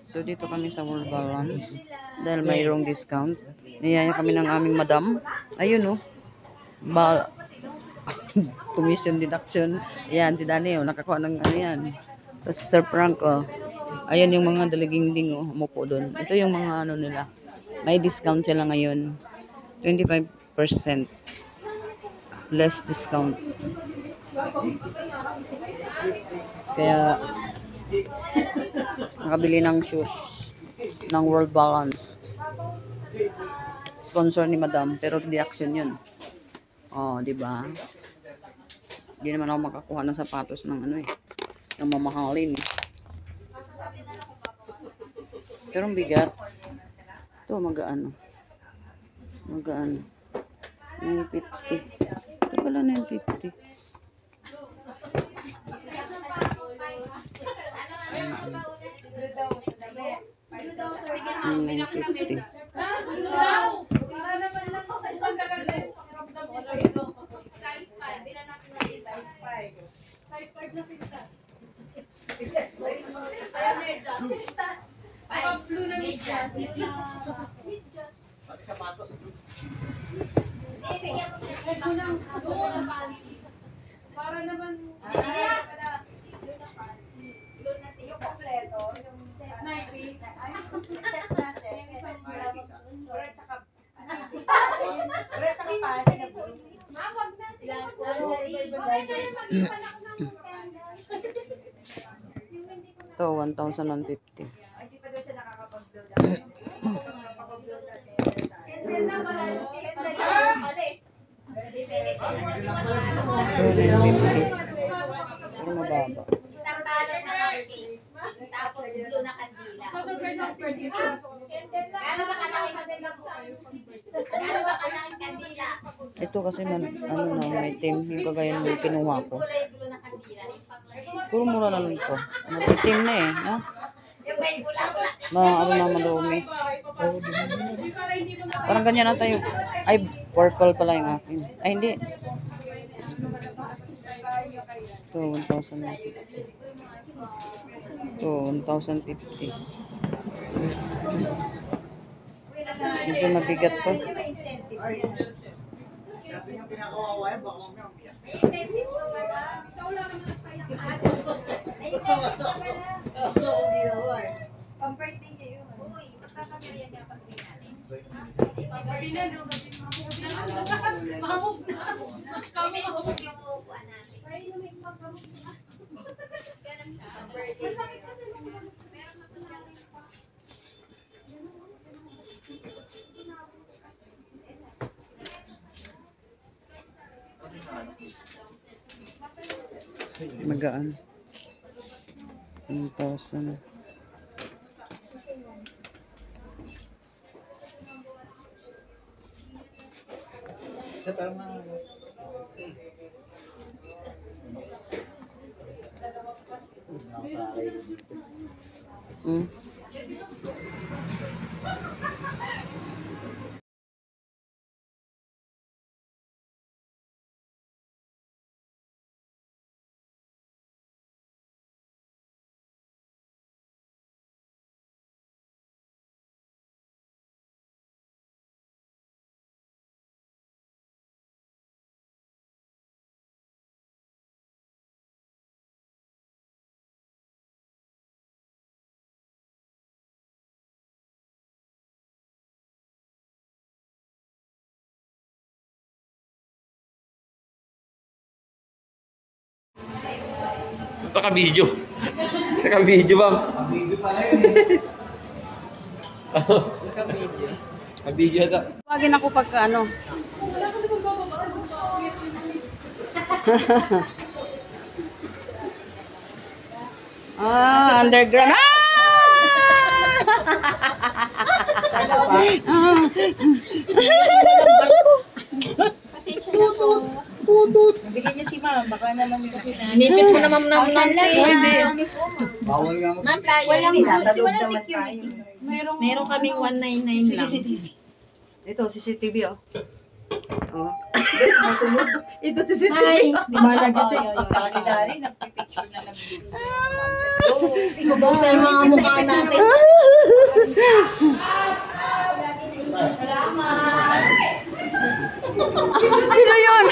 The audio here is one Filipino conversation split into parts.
So, dito kami sa World Balance. Dahil mayroong discount. Niyaya kami ng aming madam. Ayun, oh. Commission deduction. Ayan, si Dani, oh. Nakakuha ng ano yan. Tapos, Sir Frank, oh. Ayan yung mga daliging-ding, oh. Umupo doon. Ito yung mga ano nila. May discount sila ngayon. 25% less discount. Kaya, nakabili ng shoes ng World Balance. Sponsor ni Madam, pero di action yun. Oh, di ba? Hindi naman ako makakuha ng sapatos ng ano eh, ng mamahalin eh. Pero ang bigat. Ito magaan. Magaan. 950. Ito pala 950. 950. Para naman yung kompleto, yung 90s. Ay, yung set na set. Red tsaka pati na po. Wag na sila. Ito 1,150. Hindi pa daw siya nakakapag-blow down. Nakakapag-blow dati. Cancel na pala. Cancel na pala eh. 950. Pero mababa. Isang palot na cupcake. Tapos blue na kandila. Surprise ang birthday ko. Gaano ba kalaking kandila? Gaano ba kalaking kandila? Ito kasi man, ano na, may team. Yung kagaya ng kinuha ko. Kulay blue na kandila. Puro mura na lang ito. May team na eh. No? Yung may bula-bula. Ano na madumi. Parang ganyan na tayo. Ay, purple pala yung akin. Ay, hindi. Ito, 1,050. Ito, 1,050. Medyo mabigat to. Sabi niyo kinakawawa yan, baka mamaya umiyak. May incentive ko wala. Ikaw lang naman ang pinakaano. May incentive ko wala. Pang-birthday niya yun. Uy, magkakagaya niya pag natin. Sabi na, no? Mahamog na. Kami yung uupuan natin. Ay, may pagkamot na. Ganun siya. Malaki kasi nung meron matutulong pa. Magaan. 1,000. Sa tama. Hmm. Naka-video. Naka-video bang? Ang video pala yun eh. Naka-video. Naka-video ata. Tawagin ako pagka ano. Underground. Pasensya na po. Nabigyan niya si ma'am. Baka naman yung Nipit mo naman ng Hindi. Bawal nga mo. Ma'am, flyer. walang security. Meron kaming 199 lang. CCTV. Ito, CCTV oh. Oh. Ito si Hi! Di ba nag-tayo yung sa kanila rin? Nagpipicture na nag-video. Sinubaw sa yung mga mukha natin. Sino yun?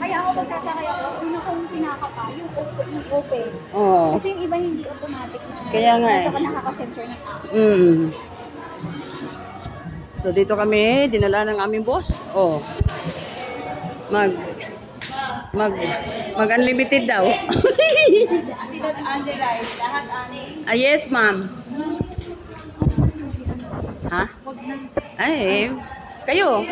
Kaya ako magtataka ako, una kong pinakapa, yung open. Oo. Kasi yung iba hindi automatic na. Kaya nga eh. Saka nakaka-sensor na. So dito kami, dinala ng aming boss. Oh. Mag unlimited daw. Sino under rice, lahat ani. Ah, yes, ma'am. Ha? Ay, kayo.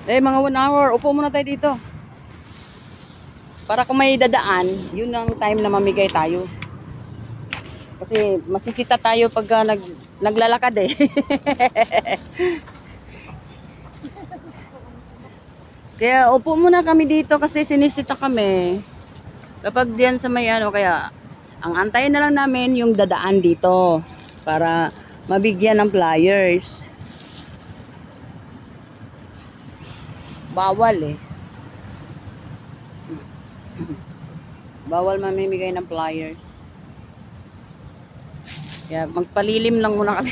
Eh, mga 1 hour. Upo muna tayo dito. Para kung may dadaan, yun ang time na mamigay tayo. Kasi masisita tayo pagka naglalakad eh. Kaya upo muna kami dito kasi sinisita kami. Kapag diyan sa may ano, kaya ang antayin na lang namin yung dadaan dito para mabigyan ng flyers. Bawal eh. Bawal mamimigay ng flyers. Kaya magpalilim lang muna kami.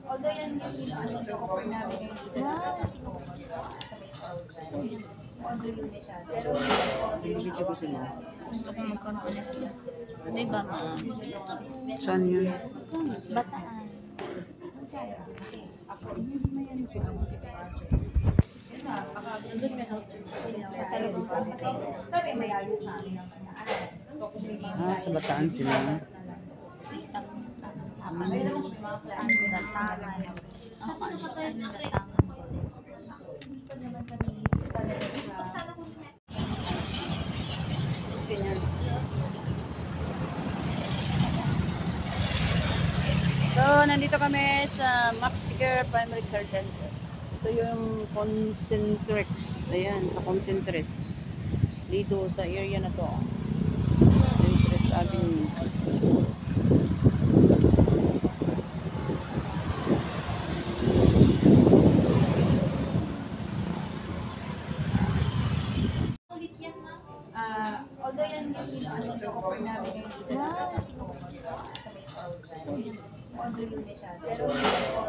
Although yan yung ano ko offer namin ngayon dito. Audio yun siya. Pero Video ko sila. Gusto ko magkaroon nito. Di ba, ma'am? Saan yun? Basaan. nandun may health sila. Talagang kasi sabi may ayos sa amin ang kanyaan. So kung may mga Ah, sa Bataan sila. may naman may mga plan. Ganyan. So, nandito kami sa Max Care Primary Care Center. Ito yung Concentrix. Ayan, sa Concentrix. Dito sa area na to. Concentrix Avenue. Although yan yung ano ko offer namin ngayon dito. Audio yun siya. Pero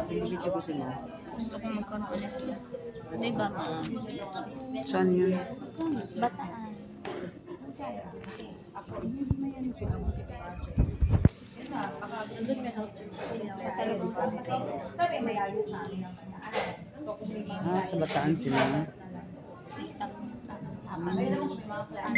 Video ko sila. Gusto ko magkaroon nito. Di ba, ma'am? Saan yun? Basaan. nandun may health sila. Talagang kasi sabi may ayos sa amin ang kanyaan. So kung may mga Ah, sa Bataan sila. may naman may mga plan. Ang